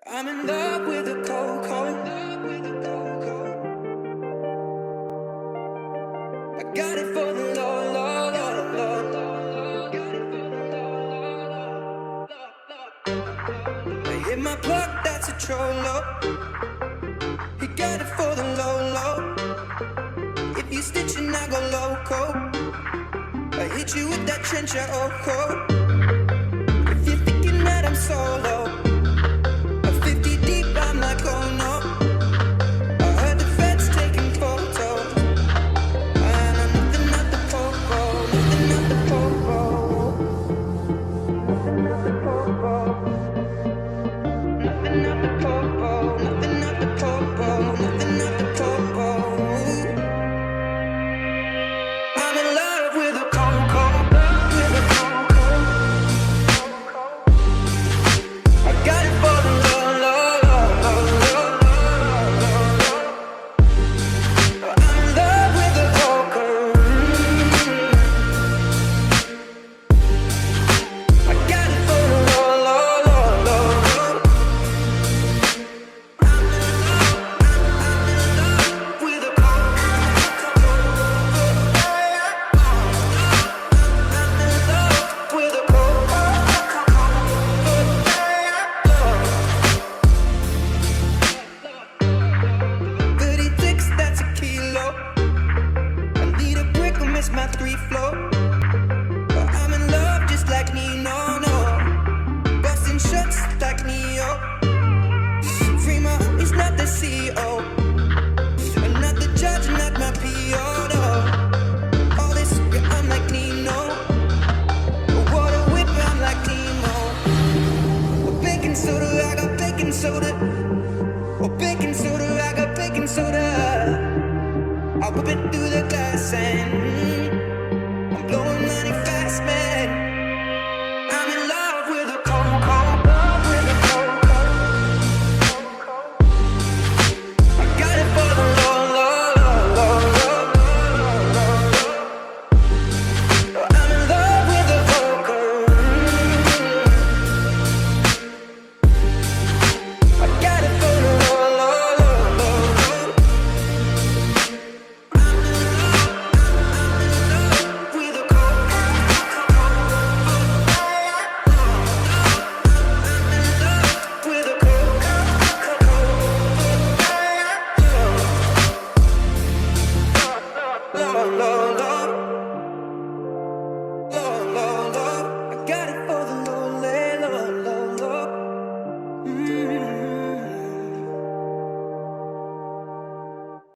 I'm in love with a cold, cold. I got it for the low, low, low, low. I hit my plug, that's a trollo. He got it for the low, low. If you stitching, I go loco. I hit you with that trencher, oh, oh. If you're thinking that I'm solo, at 50 deep, I'm like, oh no. I heard the feds taking photos. And I'm nothing at the popo, nothing at the popo. Nothing at the popo. Nothing at the popo, nothing at the popo, nothing at the popo. I'm in love with a coco, with a coco. I got it for the low, low, low, low, low, low. I'm in love with a coco. I got it for the low, low, low, low, low. I'm in love with a coco. With a coco. Thirty ticks, that's a kilo. I need a brick or miss my 3 flow. But I'm in love just like Nino, no. Busting shots like Neo. Freema is not the CEO. I'm not the judge, not my PO, no. All this, yeah, I'm like Nino. A water whip, I'm like Nemo. A baking soda, I got baking soda. Oh, baking soda, I got baking soda. I whip it through the glass and